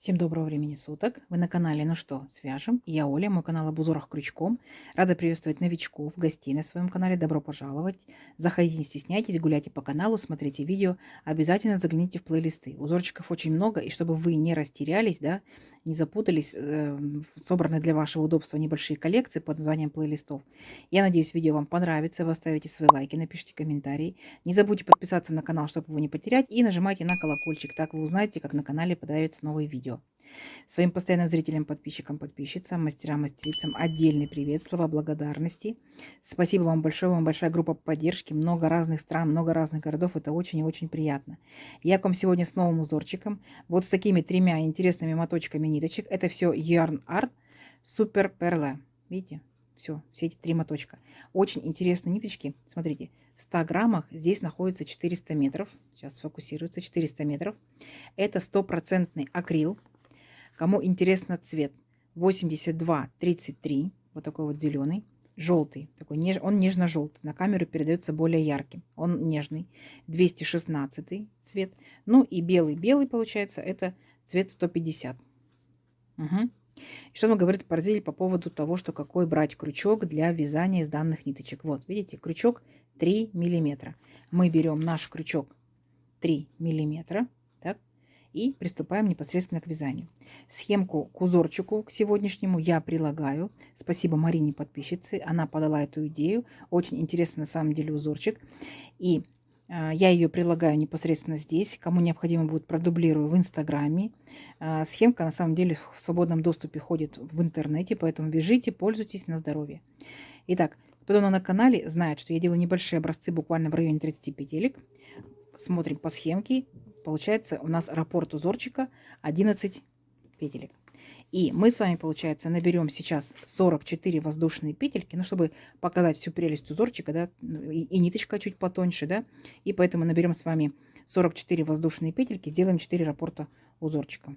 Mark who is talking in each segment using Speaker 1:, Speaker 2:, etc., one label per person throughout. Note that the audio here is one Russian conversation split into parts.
Speaker 1: Всем доброго времени суток. Вы на канале «Ну что, свяжем?» Я Оля, мой канал об узорах крючком. Рада приветствовать новичков, гостей на своем канале. Добро пожаловать. Заходите, не стесняйтесь, гуляйте по каналу, смотрите видео. Обязательно загляните в плейлисты. Узорчиков очень много, и чтобы вы не растерялись, да, не запутались, собраны для вашего удобства небольшие коллекции под названием плейлистов. Я надеюсь, видео вам понравится. Вы оставите свои лайки, напишите комментарии. Не забудьте подписаться на канал, чтобы его не потерять. И нажимайте на колокольчик. Так вы узнаете, как на канале появятся новые видео. Своим постоянным зрителям, подписчикам, подписчицам, мастерам, мастерицам отдельный привет, слова благодарности. Спасибо вам большое, вам большая группа поддержки, много разных стран, много разных городов. Это очень и очень приятно. Я к вам сегодня с новым узорчиком. Вот с такими тремя интересными моточками ниточек. Это все Yarn Art Super Perle. Видите? Все эти три моточка. Очень интересные ниточки. Смотрите, в 100 граммах здесь находится 400 метров. Сейчас сфокусируется 400 метров. Это стопроцентный акрил. Кому интересно цвет 82-33, вот такой вот зеленый, желтый, такой он нежно-желтый, на камеру передается более ярким, он нежный, 216 цвет, ну и белый получается, это цвет 150. Угу. И что нам говорит пользователь по поводу того, что какой брать крючок для вязания из данных ниточек. Вот, видите, крючок 3 миллиметра. Мы берем наш крючок 3 миллиметра, так, и приступаем непосредственно к вязанию. Схемку к узорчику к сегодняшнему я прилагаю. Спасибо Марине, подписчице. Она подала эту идею. Очень интересный на самом деле узорчик. И я ее прилагаю непосредственно здесь. Кому необходимо будет, продублирую в Инстаграме. Схемка на самом деле в свободном доступе ходит в интернете, поэтому вяжите, пользуйтесь на здоровье. Итак, кто давно на канале, знает, что я делаю небольшие образцы буквально в районе 30 петелек. Смотрим по схемке. Получается у нас раппорт узорчика 11 петелек. И мы с вами, получается, наберем сейчас 44 воздушные петельки, ну, чтобы показать всю прелесть узорчика, да, и ниточка чуть потоньше, да, и поэтому наберем с вами 44 воздушные петельки, сделаем 4 раппорта узорчика.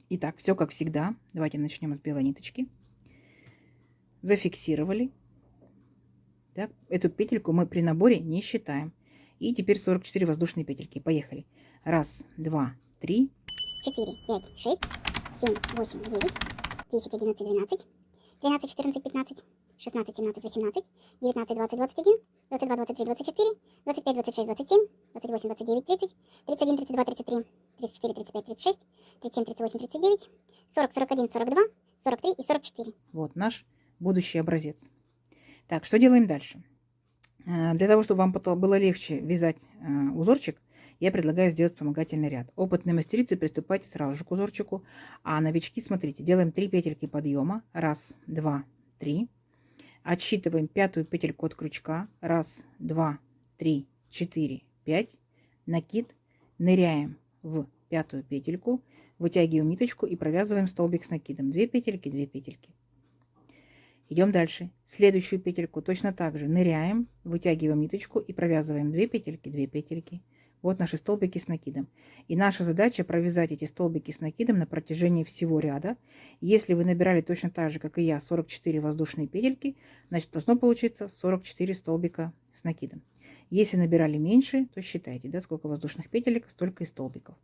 Speaker 1: Итак, все как всегда. Давайте начнем с белой ниточки. Зафиксировали. Так, эту петельку мы при наборе не считаем. И теперь 44 воздушные петельки. Поехали. 1, 2, 3,
Speaker 2: 4, 5, 6, 7, 8, 9, 10, 11, 12, 13, 14, 15, 16, 17, 18, 19, 20, 21, 22, 23, 24, 25, 26, 27, 28, 29, 30, 31, 32, 33, 34, 35, 36, 37, 38, 39, 40, 41, 42, 43 и 44.
Speaker 1: Вот наш будущий образец. Так, что делаем дальше? Для того, чтобы вам потом было легче вязать узорчик, я предлагаю сделать вспомогательный ряд. Опытные мастерицы, приступайте сразу же к узорчику. А новички, смотрите, делаем 3 петельки подъема. 1, 2, 3. Отсчитываем пятую петельку от крючка. 1, 2, 3, 4, 5. Накид. Ныряем в пятую петельку. Вытягиваем ниточку и провязываем столбик с накидом. 2 петельки, 2 петельки. Идем дальше. Следующую петельку точно так же ныряем, вытягиваем ниточку и провязываем 2 петельки, 2 петельки. Вот наши столбики с накидом. И наша задача провязать эти столбики с накидом на протяжении всего ряда. Если вы набирали точно так же, как и я, 44 воздушные петельки, значит должно получиться 44 столбика с накидом. Если набирали меньше, то считайте, да, сколько воздушных петелек, столько и столбиков.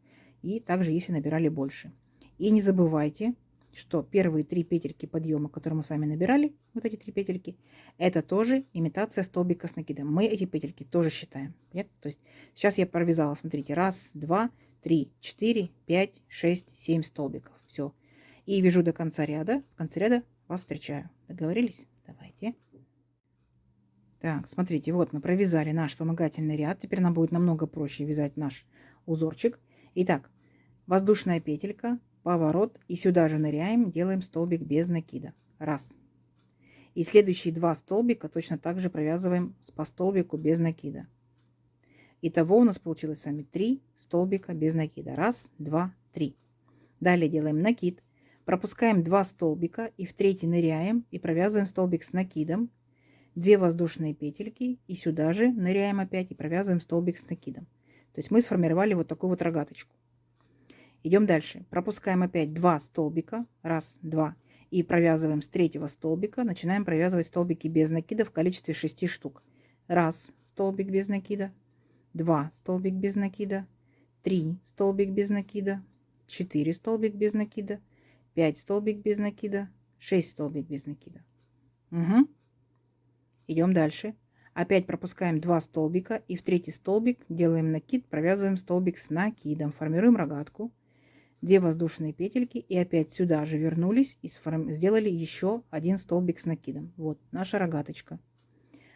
Speaker 1: И также, если набирали больше. И не забывайте, что первые 3 петельки подъема, которые мы с вами набирали, вот эти 3 петельки, это тоже имитация столбика с накидом. Мы эти петельки тоже считаем. Нет? То есть сейчас я провязала, смотрите, 1, 2, 3, 4, 5, 6, 7 столбиков. Все. И вяжу до конца ряда. В конце ряда вас встречаю. Договорились? Давайте. Так, смотрите, вот мы провязали наш вспомогательный ряд. Теперь нам будет намного проще вязать наш узорчик. Итак, воздушная петелька, поворот, и сюда же ныряем, делаем столбик без накида. 1. И следующие 2 столбика точно так же провязываем по столбику без накида. Итого у нас получилось с вами 3 столбика без накида. 1, 2, 3. Далее делаем накид, пропускаем 2 столбика и в третий ныряем и провязываем столбик с накидом. 2 воздушные петельки и сюда же ныряем опять и провязываем столбик с накидом. То есть мы сформировали вот такую вот рогаточку. Идем дальше. Пропускаем опять 2 столбика. 1, 2. И провязываем с третьего столбика. Начинаем провязывать столбики без накида в количестве 6 штук. 1 столбик без накида. 2 столбик без накида. 3 столбик без накида. 4 столбик без накида, 5 столбик без накида, 6 столбик без накида. Угу. Идем дальше. Опять пропускаем 2 столбика и в третий столбик делаем накид, провязываем столбик с накидом, формируем рогатку, 2 воздушные петельки и опять сюда же вернулись и сделали еще один столбик с накидом. Вот наша рогаточка.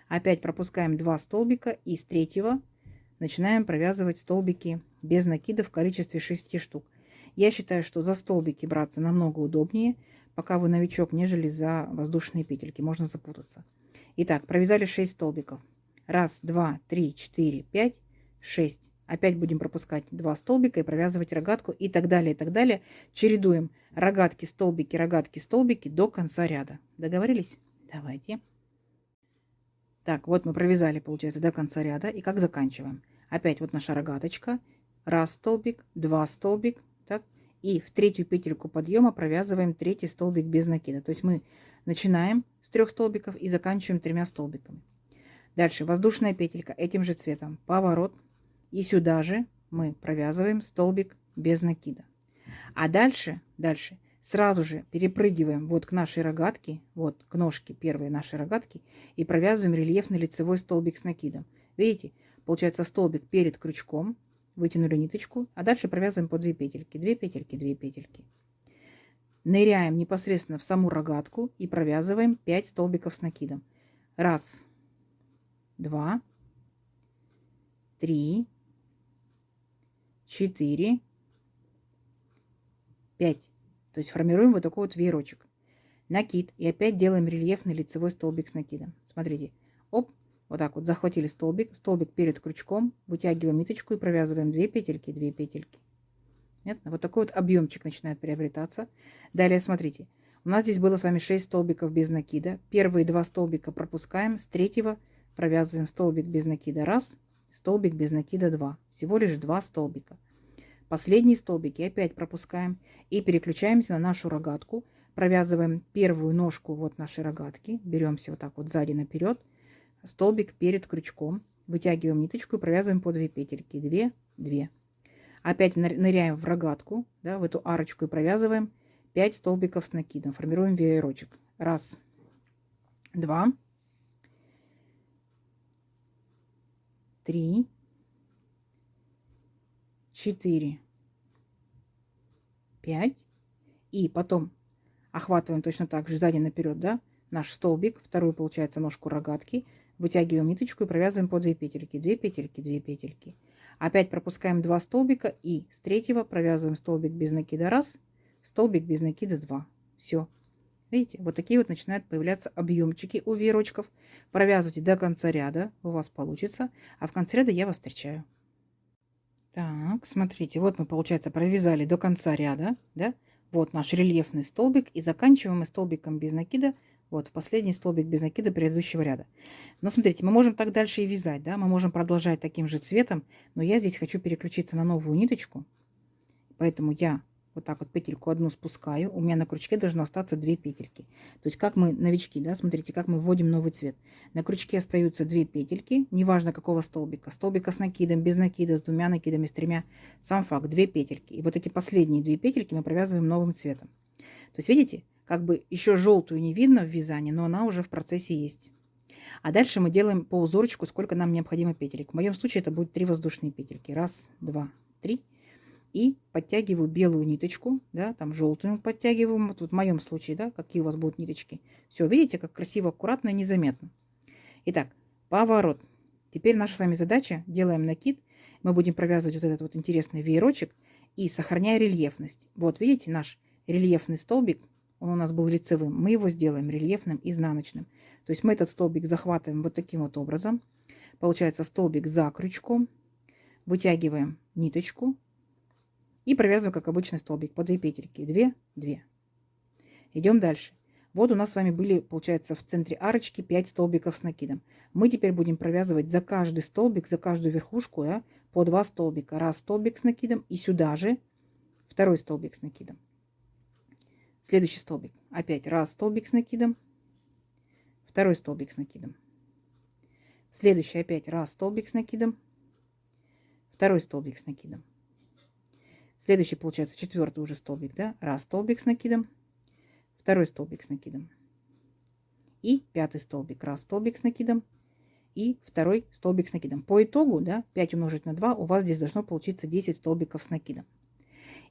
Speaker 1: Опять пропускаем 2 столбика и с третьего начинаем провязывать столбики без накида в количестве 6 штук. Я считаю, что за столбики браться намного удобнее, пока вы новичок, нежели за воздушные петельки. Можно запутаться. Итак, провязали 6 столбиков. 1, 2, 3, 4, 5, 6. Опять будем пропускать 2 столбика и провязывать рогатку и так далее, и так далее. Чередуем рогатки, столбики до конца ряда. Договорились? Давайте. Так, вот мы провязали, получается, до конца ряда. И как заканчиваем? Опять вот наша рогаточка. 1 столбик, 2 столбик. Так, и в третью петельку подъема провязываем третий столбик без накида. То есть мы начинаем с 3 столбиков и заканчиваем 3 столбиками. Дальше воздушная петелька этим же цветом. Поворот. И сюда же мы провязываем столбик без накида. А дальше сразу же перепрыгиваем вот к нашей рогатке, вот к ножке первой нашей рогатки и провязываем рельефный лицевой столбик с накидом. Видите, получается столбик перед крючком, вытянули ниточку, а дальше провязываем по 2 петельки, 2 петельки, 2 петельки. Ныряем непосредственно в саму рогатку и провязываем 5 столбиков с накидом. 1, 2, 3, 4, 5. То есть формируем вот такой вот веерочек. Накид. И опять делаем рельефный лицевой столбик с накидом. Смотрите. Оп. Вот так вот захватили столбик. Столбик перед крючком. Вытягиваем ниточку и провязываем 2 петельки, 2 петельки. Понятно? Вот такой вот объемчик начинает приобретаться. Далее смотрите. У нас здесь было с вами 6 столбиков без накида. Первые 2 столбика пропускаем. С третьего провязываем столбик без накида 1. Столбик без накида 2. Всего лишь 2 столбика. Последние столбики опять пропускаем и переключаемся на нашу рогатку. Провязываем первую ножку вот нашей рогатки. Беремся вот так вот сзади наперед. Столбик перед крючком. Вытягиваем ниточку и провязываем по 2 петельки. 2, 2. Опять ныряем в рогатку, да, в эту арочку и провязываем 5 столбиков с накидом. Формируем веерочек. 1, 2, 3, 4, 5. И потом охватываем точно так же сзади наперед, да, наш столбик, вторую, получается, ножку рогатки, вытягиваем ниточку и провязываем по 2 петельки, 2 петельки, 2 петельки. Опять пропускаем 2 столбика и с третьего провязываем столбик без накида 1, столбик без накида 2. Все. Видите, вот такие вот начинают появляться объемчики у веерочков. Провязывайте до конца ряда, у вас получится, а в конце ряда я вас встречаю. Так, смотрите, вот мы, получается, провязали до конца ряда, да? Вот наш рельефный столбик, и заканчиваем мы столбиком без накида, вот в последний столбик без накида предыдущего ряда. Но смотрите, мы можем так дальше и вязать, да? Мы можем продолжать таким же цветом, но я здесь хочу переключиться на новую ниточку, поэтому я вот так вот петельку одну спускаю, у меня на крючке должно остаться 2 петельки. То есть как мы, новички, да, смотрите, как мы вводим новый цвет. На крючке остаются 2 петельки, неважно какого столбика. Столбика с накидом, без накида, с 2 накидами, с 3. Сам факт, 2 петельки. И вот эти последние 2 петельки мы провязываем новым цветом. То есть видите, как бы еще желтую не видно в вязании, но она уже в процессе есть. А дальше мы делаем по узорчику, сколько нам необходимо петелек. В моем случае это будет 3 воздушные петельки. 1, 2, 3. И подтягиваю белую ниточку, да, там желтую подтягиваем. Вот в моем случае, да, какие у вас будут ниточки. Все, видите, как красиво, аккуратно и незаметно. Итак, поворот. Теперь наша с вами задача, делаем накид. Мы будем провязывать вот этот вот интересный веерочек и сохраняя рельефность. Вот видите, наш рельефный столбик, он у нас был лицевым. Мы его сделаем рельефным изнаночным. То есть мы этот столбик захватываем вот таким вот образом. Получается столбик за крючком. Вытягиваем ниточку. И провязываем, как обычный столбик, по 2 петельки. 2, 2. Идем дальше. Вот у нас с вами были, получается, в центре арочки 5 столбиков с накидом. Мы теперь будем провязывать за каждый столбик, за каждую верхушку, да, по 2 столбика. 1 столбик с накидом и сюда же 2 столбик с накидом. Следующий столбик. Опять 1 столбик с накидом, 2 столбик с накидом. Следующий опять 1 столбик с накидом, 2 столбик с накидом. Следующий получается четвертый уже столбик, да? Раз столбик с накидом, второй столбик с накидом. И пятый столбик. Раз столбик с накидом и второй столбик с накидом. По итогу, да, 5 умножить на 2, у вас здесь должно получиться 10 столбиков с накидом.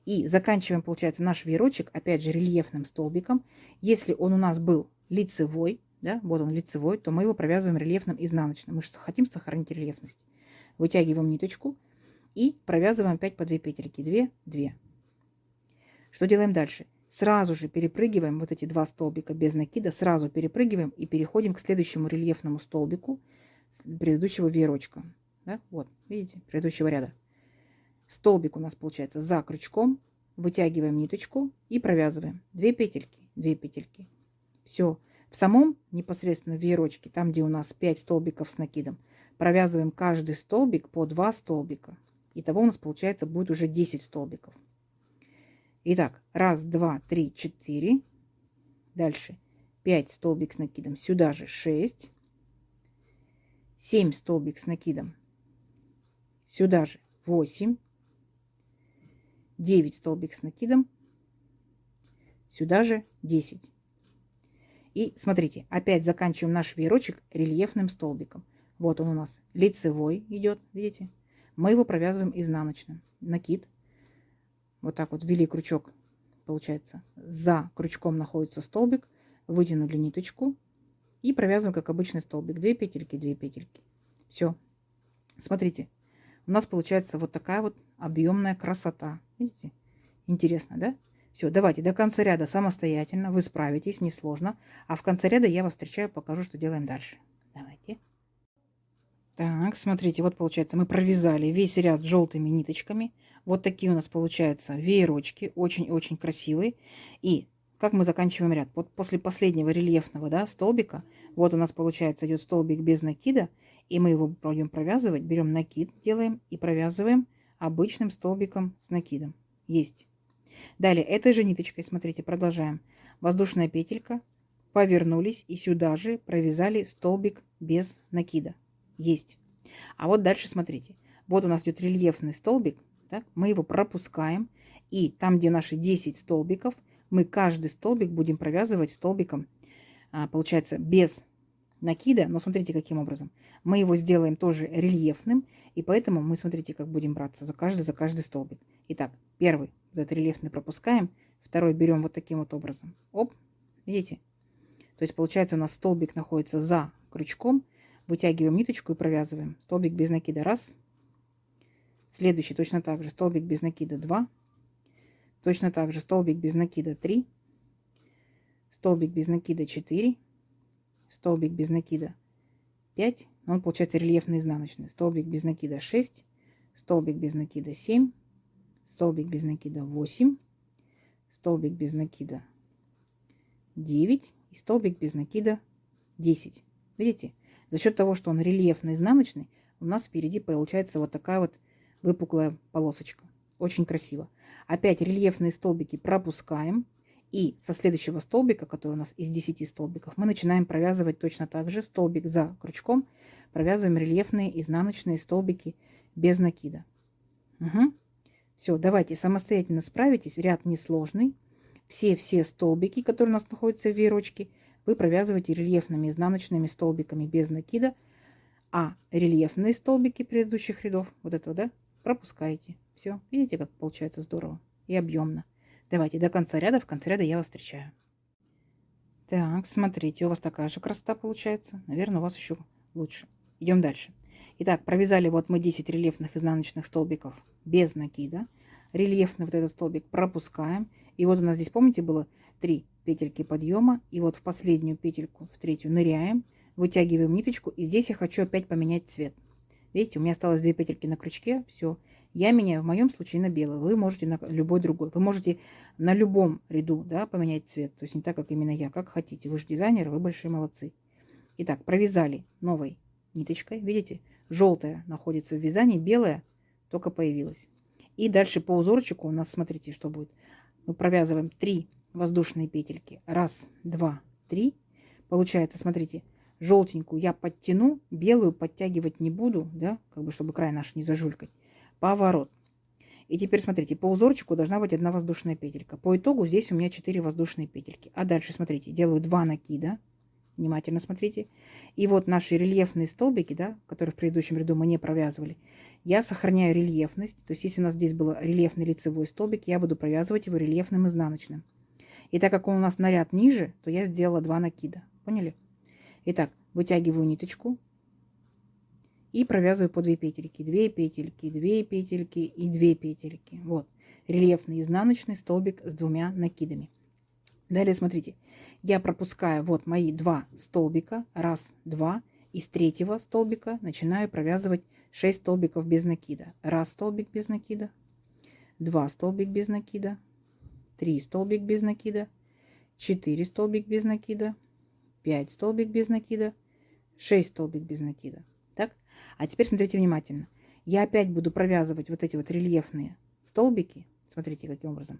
Speaker 1: И заканчиваем, получается, наш веерочек, опять же, рельефным столбиком. Если он у нас был лицевой, да, вот он лицевой, то мы его провязываем рельефным изнаночным. Мы же хотим сохранить рельефность. Вытягиваем ниточку и провязываем опять по 2 петельки. 2, 2. Что делаем дальше? Сразу же перепрыгиваем вот эти 2 столбика без накида, сразу перепрыгиваем и переходим к следующему рельефному столбику предыдущего веерочка. Да? Вот, видите, предыдущего ряда. Столбик у нас получается за крючком, вытягиваем ниточку и провязываем 2 петельки, 2 петельки. Все. В самом непосредственно веерочке, там где у нас 5 столбиков с накидом, провязываем каждый столбик по 2 столбика. Итого у нас получается будет уже 10 столбиков. Итак, 1, 2, 3, 4. Дальше 5 столбик с накидом, сюда же 6. 7 столбик с накидом, сюда же 8. 9 столбик с накидом, сюда же 10. И смотрите, опять заканчиваем наш веерочек рельефным столбиком. Вот он у нас лицевой идет, видите? Мы его провязываем изнаночным. Накид. Вот так вот ввели крючок, получается. За крючком находится столбик. Вытянули ниточку и провязываем, как обычный столбик. 2 петельки, 2 петельки. Все. Смотрите. У нас получается вот такая вот объемная красота. Видите? Интересно, да? Все, давайте до конца ряда самостоятельно. Вы справитесь, несложно. А в конце ряда я вас встречаю, покажу, что делаем дальше. Давайте. Так, смотрите, вот получается мы провязали весь ряд желтыми ниточками. Вот такие у нас получаются веерочки. Очень-очень красивые. И как мы заканчиваем ряд? Вот после последнего рельефного, да, столбика, вот у нас получается идет столбик без накида. И мы его будем провязывать. Берем накид, делаем и провязываем обычным столбиком с накидом. Есть. Далее этой же ниточкой, смотрите, продолжаем. Воздушная петелька, повернулись и сюда же провязали столбик без накида. Есть. А вот дальше смотрите. Вот у нас идет рельефный столбик. Так? Мы его пропускаем. И там, где наши 10 столбиков, мы каждый столбик будем провязывать столбиком, получается, без накида. Но смотрите, каким образом. Мы его сделаем тоже рельефным. И поэтому мы, смотрите, как будем браться за каждый столбик. Итак, первый, вот этот рельефный пропускаем. Второй берем вот таким вот образом. Оп, видите? То есть, получается, у нас столбик находится за крючком. Вытягиваем ниточку и провязываем. Столбик без накида 1. Следующий точно так же. Столбик без накида 2. Точно так же столбик без накида 3. Столбик без накида 4. Столбик без накида 5. Он получается рельефный изнаночный. Столбик без накида 6. Столбик без накида 7. Столбик без накида 8. Столбик без накида 9. И столбик без накида 10. Видите? За счет того, что он рельефный изнаночный, у нас впереди получается вот такая вот выпуклая полосочка. Очень красиво. Опять рельефные столбики пропускаем. И со следующего столбика, который у нас из 10 столбиков, мы начинаем провязывать точно так же. Столбик за крючком. Провязываем рельефные изнаночные столбики без накида. Угу. Все, давайте самостоятельно справитесь. Ряд несложный. Все столбики, которые у нас находятся в веерочке, вы провязываете рельефными изнаночными столбиками без накида, а рельефные столбики предыдущих рядов, вот этого, да, пропускаете. Все, видите, как получается здорово и объемно. Давайте до конца ряда, в конце ряда я вас встречаю. Так, смотрите, у вас такая же красота получается. Наверное, у вас еще лучше. Идем дальше. Итак, провязали вот мы 10 рельефных изнаночных столбиков без накида. Рельефный вот этот столбик пропускаем. И вот у нас здесь, помните, было 3 петельки подъема. И вот в последнюю петельку, в третью, ныряем, вытягиваем ниточку. И здесь я хочу опять поменять цвет. Видите, у меня осталось 2 петельки на крючке. Все. Я меняю в моем случае на белый. Вы можете на любой другой. Вы можете на любом ряду, да, поменять цвет. То есть не так, как именно я, как хотите. Вы же дизайнер, вы большие молодцы. Итак, провязали новой ниточкой. Видите, желтая находится в вязании, белая только появилась. И дальше по узорчику у нас, смотрите, что будет. Мы провязываем 3 воздушные петельки. 1, 2, 3. Получается, смотрите, желтенькую я подтяну, белую подтягивать не буду, да, как бы чтобы край наш не зажулькать. Поворот. И теперь смотрите, по узорчику должна быть 1 воздушная петелька. По итогу здесь у меня 4 воздушные петельки. А дальше, смотрите, делаю 2 накида. Внимательно смотрите. И вот наши рельефные столбики, да, которые в предыдущем ряду мы не провязывали, я сохраняю рельефность. То есть если у нас здесь был рельефный лицевой столбик, я буду провязывать его рельефным изнаночным. И так как он у нас на ряд ниже, то я сделала 2 накида. Поняли? Итак, вытягиваю ниточку и провязываю по 2 петельки. 2 петельки, 2 петельки и 2 петельки. Вот. Рельефный изнаночный столбик с 2 накидами. Далее смотрите. Я пропускаю вот мои 2 столбика. 1, 2. И с 3-го столбика начинаю провязывать 6 столбиков без накида. 1 столбик без накида. 2 столбик без накида. 3 столбик без накида. 4 столбик без накида. 5 столбик без накида. 6 столбик без накида. Так? А теперь смотрите внимательно. Я опять буду провязывать вот эти вот рельефные столбики. Смотрите, каким образом.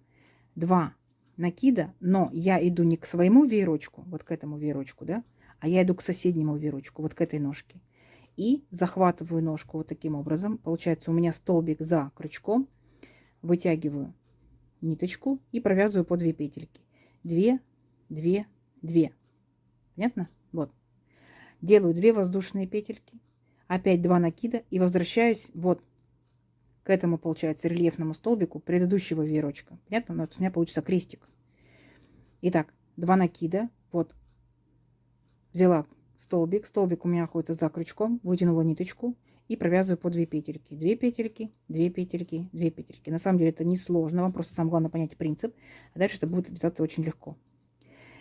Speaker 1: 2 накида, но я иду не к своему веерочку, вот к этому веерочку, да, а я иду к соседнему веерочку, вот к этой ножке. И захватываю ножку вот таким образом. Получается у меня столбик за крючком. Вытягиваю ниточку и провязываю по 2 петельки. 2, 2, 2. Понятно? Вот. Делаю 2 воздушные петельки. Опять 2 накида и возвращаюсь вот к этому, получается, рельефному столбику предыдущего веерочка. Понятно? Но у меня получится крестик. Итак, 2 накида. Вот. Взяла столбик. Столбик у меня находится за крючком. Вытянула ниточку и провязываю по 2 петельки. 2 петельки, 2 петельки, 2 петельки. На самом деле это не сложно. Вам просто самое главное понять принцип. А дальше это будет вязаться очень легко.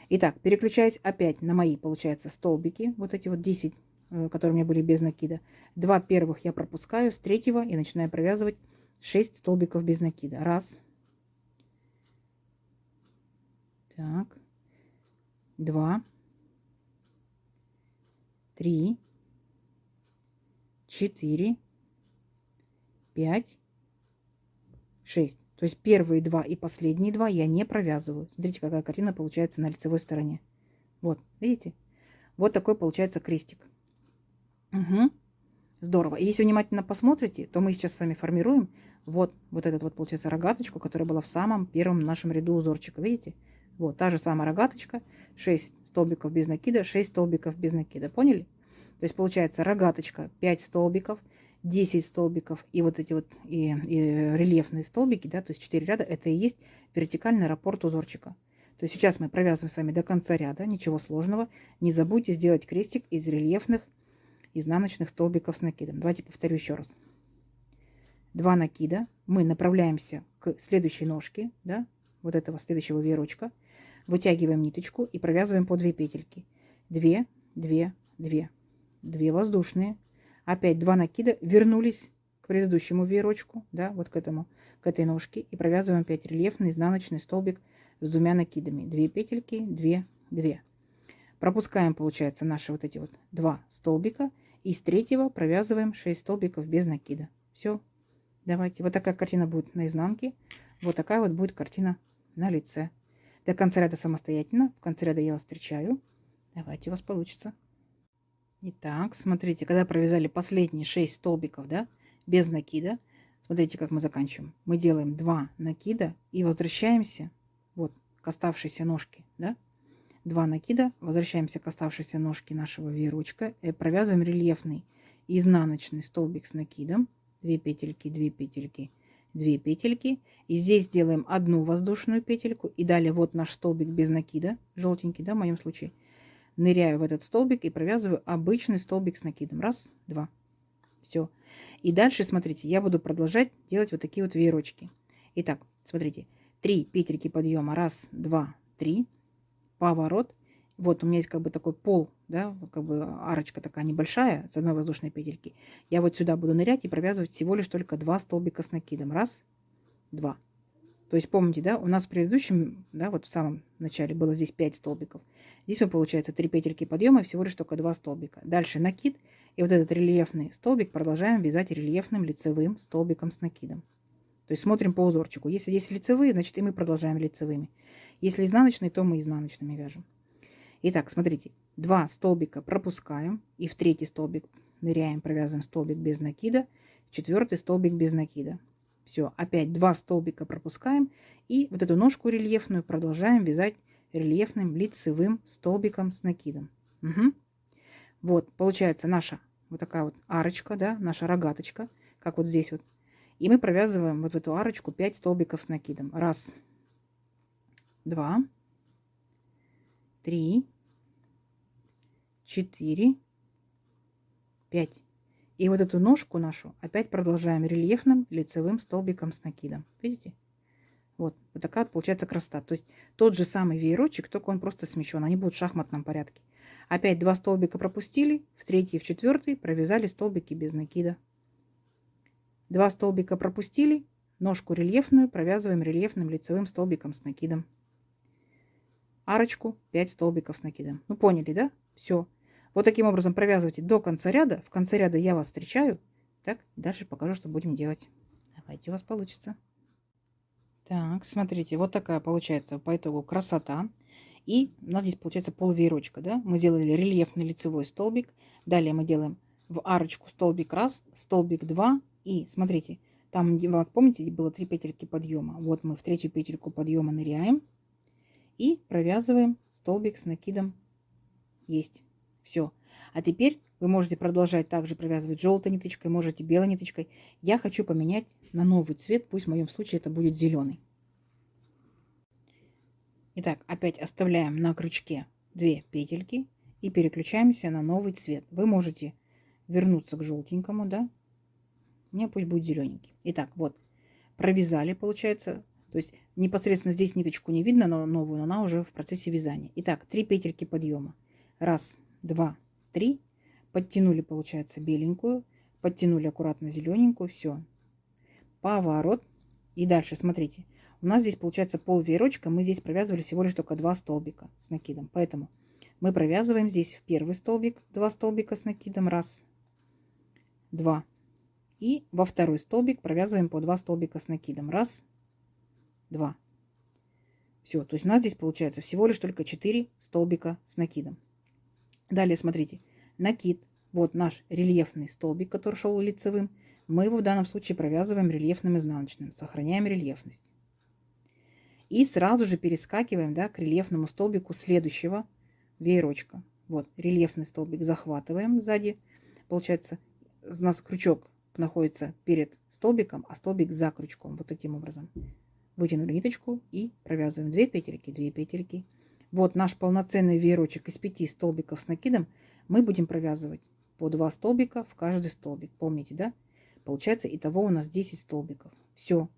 Speaker 1: Итак, переключаюсь опять на мои, получается, столбики. Вот эти вот 10, которые у меня были без накида. 2 первых я пропускаю, с 3-го и начинаю провязывать 6 столбиков без накида. 1. Так. 2. 3. 4. 5. 6. То есть первые 2 и последние 2 я не провязываю. Смотрите, какая картина получается на лицевой стороне. Вот, видите? Вот такой получается крестик. Угу. Здорово. И если внимательно посмотрите, то мы сейчас с вами формируем вот этот вот, получается, рогаточку, которая была в самом первом нашем ряду узорчика. Видите? Вот, та же самая рогаточка. 6 столбиков без накида, 6 столбиков без накида. Поняли? То есть получается рогаточка 5 столбиков, 10 столбиков и вот эти вот и рельефные столбики, да, то есть 4 ряда, это и есть вертикальный раппорт узорчика. То есть сейчас мы провязываем с вами до конца ряда, ничего сложного. Не забудьте сделать крестик из рельефных изнаночных столбиков с накидом. Давайте повторю еще раз. 2 накида. Мы направляемся к следующей ножке, да, вот этого следующего веерочка. Вытягиваем ниточку и провязываем по 2 петельки. 2, 2, 2. 2 воздушные. Опять 2 накида. Вернулись к предыдущему веерочку, да, вот к этой ножке. И провязываем опять рельефный изнаночный столбик с 2 накидами. 2 петельки, 2, 2. Пропускаем, получается, наши вот эти вот 2 столбика. И с 3-го провязываем 6 столбиков без накида. Все. Давайте. Вот такая картина будет на изнанке. Вот такая вот будет картина на лице. До конца ряда самостоятельно. В конце ряда я вас встречаю. Давайте, у вас получится. Итак, смотрите, когда провязали последние 6 столбиков, да, без накида, смотрите, как мы заканчиваем. Мы делаем 2 накида и возвращаемся вот к оставшейся ножке, да. 2 накида, возвращаемся к оставшейся ножке нашего веерочка и провязываем рельефный изнаночный столбик с накидом. 2 петельки, 2 петельки, 2 петельки. И здесь делаем 1 воздушную петельку. И далее вот наш столбик без накида, желтенький, да, в моем случае. Ныряю в этот столбик и провязываю обычный столбик с накидом. 1, 2. Все. И дальше, смотрите, я буду продолжать делать вот такие вот веерочки. Итак, смотрите, 3 петельки подъема. 1, 2, 3. Поворот. Вот у меня есть как бы такой пол, да, вот как бы арочка такая небольшая с 1 воздушной петельки. Я вот сюда буду нырять и провязывать всего лишь только 2 столбика с накидом. 1, 2. То есть помните, да, у нас в предыдущем, да, вот в самом начале было здесь 5 столбиков. Здесь мы, получается, 3 петельки подъема и всего лишь только 2 столбика. Дальше накид. И вот этот рельефный столбик продолжаем вязать рельефным лицевым столбиком с накидом. То есть смотрим по узорчику. Если здесь лицевые, значит и мы продолжаем лицевыми. Если изнаночные, то мы изнаночными вяжем. Итак, смотрите, 2 столбика пропускаем и в 3-й столбик ныряем, провязываем столбик без накида, в 4-й столбик без накида. Все, опять 2 столбика пропускаем. И вот эту ножку рельефную продолжаем вязать рельефным лицевым столбиком с накидом. Угу. Вот, получается наша вот такая вот арочка, да, наша рогаточка, как вот здесь вот. И мы провязываем вот в эту арочку 5 столбиков с накидом. 1, 2, 3, 4, 5. И вот эту ножку нашу опять продолжаем рельефным лицевым столбиком с накидом. Видите? Вот такая вот получается красота. То есть тот же самый веерочек, только он просто смещен. Они будут в шахматном порядке. Опять 2 столбика пропустили, в третий и в четвертый провязали столбики без накида. 2 столбика пропустили, ножку рельефную провязываем рельефным лицевым столбиком с накидом. Арочку 5 столбиков с накидом. Ну поняли, да? Все. Вот таким образом провязывайте до конца ряда. В конце ряда я вас встречаю. Так, дальше покажу, что будем делать. Давайте, у вас получится. Так, смотрите, вот такая получается по итогу красота. И у нас здесь получается полвеерочка, да? Мы сделали рельефный лицевой столбик. Далее мы делаем в арочку столбик 1, столбик 2. И смотрите, там, помните, было 3 петельки подъема. Вот мы в третью петельку подъема ныряем и провязываем столбик с накидом. Есть. Все. А теперь вы можете продолжать также провязывать желтой ниточкой, можете белой ниточкой. Я хочу поменять на новый цвет, пусть в моем случае это будет зеленый. Итак, опять оставляем на крючке 2 петельки и переключаемся на новый цвет. Вы можете вернуться к желтенькому, да? Мне пусть будет зелененький. Итак, вот, провязали, получается. То есть непосредственно здесь ниточку не видно, но новую, но она уже в процессе вязания. Итак, 3 петельки подъема. 1, 2, 3. Подтянули, получается, беленькую. Подтянули аккуратно зелененькую. Все. Поворот. И дальше, смотрите. У нас здесь получается полвеерочка. Мы здесь провязывали всего лишь только 2 столбика с накидом. Поэтому мы провязываем здесь в первый столбик 2 столбика с накидом. 1, 2. И во второй столбик провязываем по 2 столбика с накидом. 1, 2. Все. То есть у нас здесь получается всего лишь только 4 столбика с накидом. Далее смотрите. Накид. Вот наш рельефный столбик, который шел лицевым. Мы его в данном случае провязываем рельефным изнаночным. Сохраняем рельефность. И сразу же перескакиваем, да, к рельефному столбику следующего веерочка. Вот рельефный столбик захватываем сзади. Получается, у нас крючок находится перед столбиком, а столбик за крючком. Вот таким образом. Вытянули ниточку и провязываем 2 петельки, 2 петельки. Вот наш полноценный веерочек из 5 столбиков с накидом. Мы будем провязывать по 2 столбика в каждый столбик. Помните, да? Получается, итого у нас 10 столбиков. Все.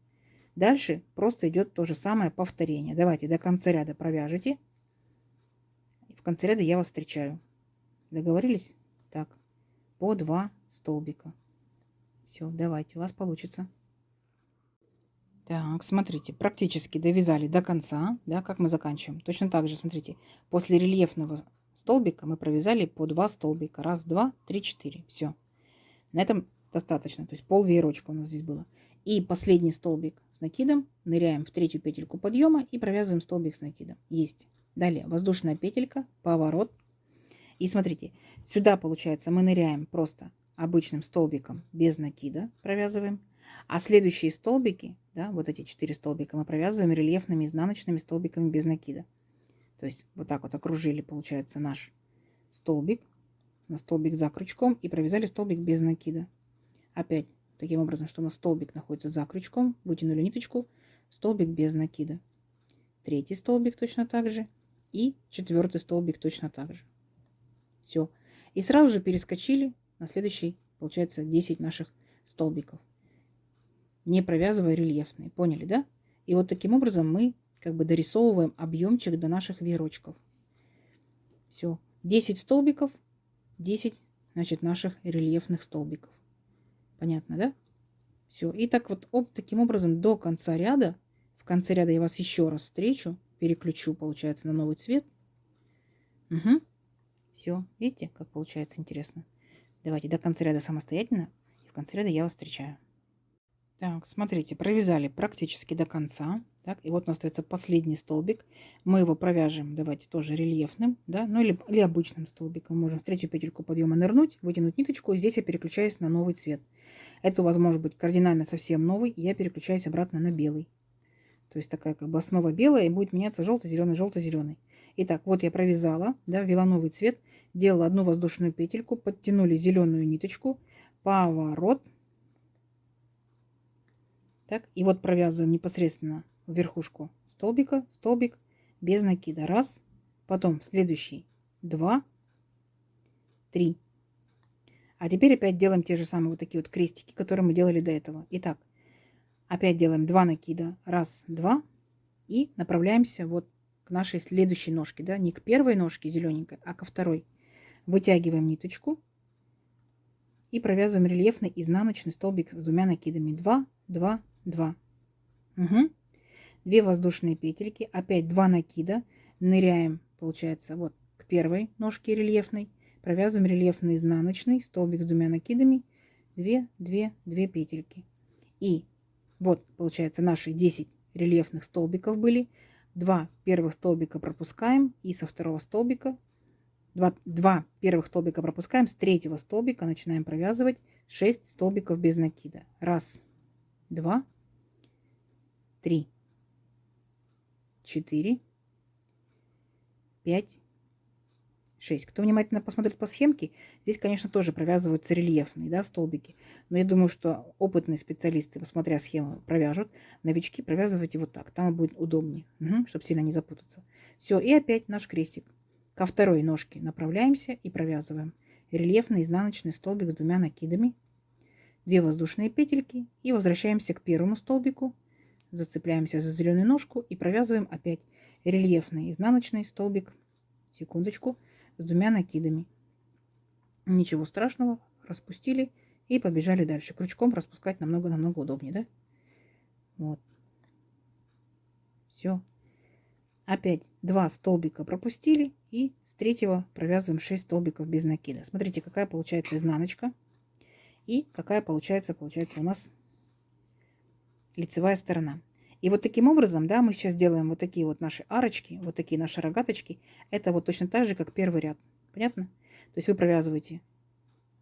Speaker 1: Дальше просто идет то же самое повторение. Давайте до конца ряда провяжите. В конце ряда я вас встречаю. Договорились? Так, по 2 столбика. Все, давайте, у вас получится. Так, смотрите, практически довязали до конца, да, как мы заканчиваем. Точно так же, смотрите, после рельефного столбика мы провязали по 2 столбика. 1, 2, 3, 4. Все. На этом достаточно. То есть пол веерочка у нас здесь было. И последний столбик с накидом ныряем в третью петельку подъема и провязываем столбик с накидом. Есть. Далее воздушная петелька, поворот. И смотрите, сюда получается мы ныряем просто обычным столбиком без накида, провязываем. А следующие столбики, да, вот эти 4 столбика мы провязываем рельефными изнаночными столбиками без накида. То есть вот так вот окружили, получается, наш столбик, на столбик за крючком и провязали столбик без накида. Опять таким образом, что у нас столбик находится за крючком, вытянули ниточку, столбик без накида. Третий столбик точно так же и четвертый столбик точно так же. Все. И сразу же перескочили на следующий, получается, 10 наших столбиков, не провязывая рельефные. Поняли, да? И вот таким образом мы как бы дорисовываем объемчик до наших веерочков. Все. 10 столбиков, 10, значит, наших рельефных столбиков. Понятно, да? Все. И так вот таким образом до конца ряда. В конце ряда я вас еще раз встречу. Переключу, получается, на новый цвет. Угу. Все. Видите, как получается интересно. Давайте до конца ряда самостоятельно. И в конце ряда я вас встречаю. Так, смотрите, провязали практически до конца. Так, и вот у нас остается последний столбик. Мы его провяжем, давайте тоже рельефным, да, ну или обычным столбиком. Можем в третью петельку подъема нырнуть, вытянуть ниточку. Здесь я переключаюсь на новый цвет. Это у вас может быть кардинально совсем новый, и я переключаюсь обратно на белый. То есть такая как бы основа белая, и будет меняться желто-зеленый, желто-зеленый. Итак, вот я провязала, да, ввела новый цвет, делала одну воздушную петельку, подтянули зеленую ниточку, поворот. Так, и вот провязываем непосредственно в верхушку столбика, столбик без накида. Раз, потом следующий, 2, 3. А теперь опять делаем те же самые вот такие вот крестики, которые мы делали до этого. Итак, опять делаем 2 накида. Раз, 2. И направляемся вот к нашей следующей ножке. Да? Не к первой ножке зелененькой, а ко второй. Вытягиваем ниточку и провязываем рельефный изнаночный столбик с 2 накидами. 2, 2, 2. Угу. 2 воздушные петельки. Опять 2 накида. Ныряем, получается, вот к первой ножке рельефной. Провязываем рельефный изнаночный столбик с 2 накидами. 2, 2, 2 петельки. И вот, получается, наши 10 рельефных столбиков были. 2 первых столбика пропускаем. И со второго столбика 2 первых столбика пропускаем. С третьего столбика начинаем провязывать 6 столбиков без накида. Раз, 2, 3, 4, 5, 6. Кто внимательно посмотрит по схемке, здесь, конечно, тоже провязываются рельефные, да, столбики. Но я думаю, что опытные специалисты, посмотря схему, провяжут. Новички провязывайте вот так. Там будет удобнее, чтобы сильно не запутаться. Все, и опять наш крестик. Ко второй ножке направляемся и провязываем рельефный изнаночный столбик с 2 накидами. 2 воздушные петельки. И возвращаемся к первому столбику. Зацепляемся за зеленую ножку и провязываем опять рельефный изнаночный столбик. Секундочку. С 2 накидами. Ничего страшного. Распустили и побежали дальше. Крючком распускать намного-намного удобнее, да? Вот. Все. Опять 2 столбика пропустили. И с третьего провязываем 6 столбиков без накида. Смотрите, какая получается изнаночка. И какая получается у нас лицевая сторона. И вот таким образом, да, мы сейчас делаем вот такие вот наши арочки, вот такие наши рогаточки. Это вот точно так же, как первый ряд. Понятно? То есть вы провязываете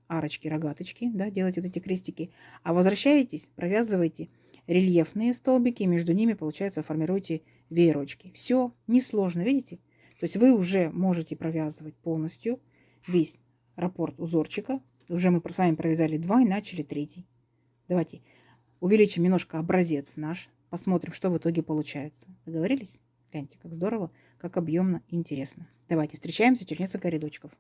Speaker 1: арочки, рогаточки, да, делаете вот эти крестики, а возвращаетесь, провязываете рельефные столбики, между ними, получается, формируете веерочки. Все несложно, видите? То есть вы уже можете провязывать полностью весь раппорт узорчика. Уже мы с вами провязали 2 и начали 3. Давайте увеличим немножко образец наш. Посмотрим, что в итоге получается. Договорились? Гляньте, как здорово, как объемно и интересно. Давайте встречаемся через несколько рядочков.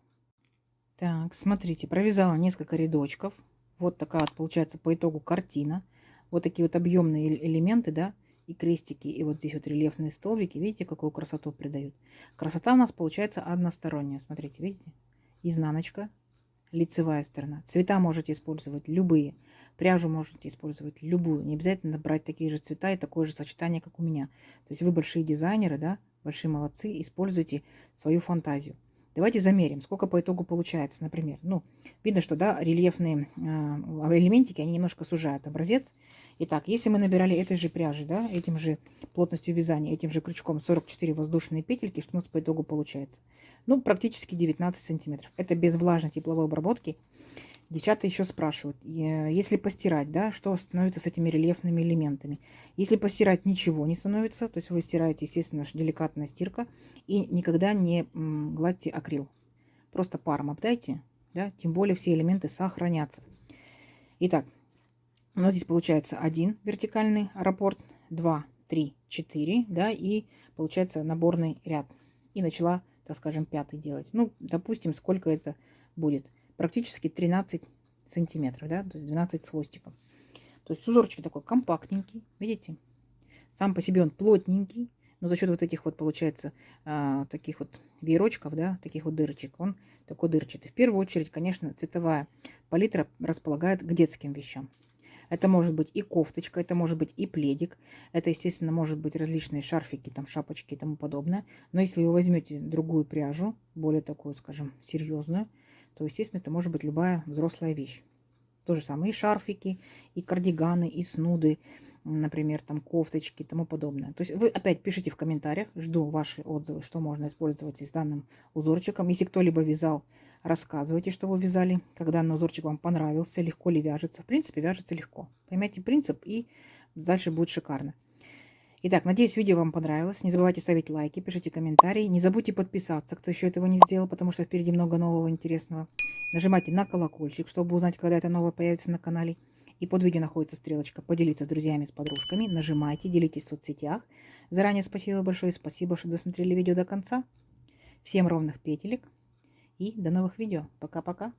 Speaker 1: Так, смотрите, провязала несколько рядочков. Вот такая вот получается по итогу картина. Вот такие вот объемные элементы, да, и крестики, и вот здесь вот рельефные столбики. Видите, какую красоту придают? Красота у нас получается односторонняя. Смотрите, видите? Изнаночка, лицевая сторона. Цвета можете использовать любые. Пряжу можете использовать любую. Не обязательно брать такие же цвета и такое же сочетание, как у меня. То есть вы большие дизайнеры, да, большие молодцы, используйте свою фантазию. Давайте замерим, сколько по итогу получается, например. Ну, видно, что, да, рельефные элементики, они немножко сужают образец. Итак, если мы набирали этой же пряжи, да, этим же плотностью вязания, этим же крючком 44 воздушные петельки, что у нас по итогу получается? Ну, практически 19 сантиметров. Это без влажной тепловой обработки. Девчата еще спрашивают, если постирать, да, что становится с этими рельефными элементами. Если постирать, ничего не становится. То есть вы стираете, естественно, деликатная стирка. И никогда не гладьте акрил. Просто паром обдайте, да, тем более все элементы сохранятся. Итак, у нас здесь получается 1 вертикальный раппорт, 2, 3, 4, да, и получается наборный ряд. И начала, так скажем, 5 делать. Ну, допустим, сколько это будет. Практически 13 сантиметров, да, то есть 12 с хвостиком. То есть узорчик такой компактненький, видите? Сам по себе он плотненький, но за счет вот этих вот, получается, таких вот веерочков, да, таких вот дырочек, он такой дырчатый. В первую очередь, конечно, цветовая палитра располагает к детским вещам. Это может быть и кофточка, это может быть и пледик, это, естественно, может быть различные шарфики, там, шапочки и тому подобное. Но если вы возьмете другую пряжу, более такую, скажем, серьезную, то, естественно, это может быть любая взрослая вещь. То же самое и шарфики, и кардиганы, и снуды, например, там кофточки и тому подобное. То есть вы опять пишите в комментариях, жду ваши отзывы, что можно использовать с данным узорчиком. Если кто-либо вязал, рассказывайте, что вы вязали, когда данный узорчик вам понравился, легко ли вяжется. В принципе, вяжется легко. Поймите принцип, и дальше будет шикарно. Итак, надеюсь, видео вам понравилось. Не забывайте ставить лайки, пишите комментарии. Не забудьте подписаться, кто еще этого не сделал, потому что впереди много нового интересного. Нажимайте на колокольчик, чтобы узнать, когда это новое появится на канале. И под видео находится стрелочка «Поделиться с друзьями, с подружками». Нажимайте, делитесь в соцсетях. Заранее спасибо большое. Спасибо, что досмотрели видео до конца. Всем ровных петелек. И до новых видео. Пока-пока.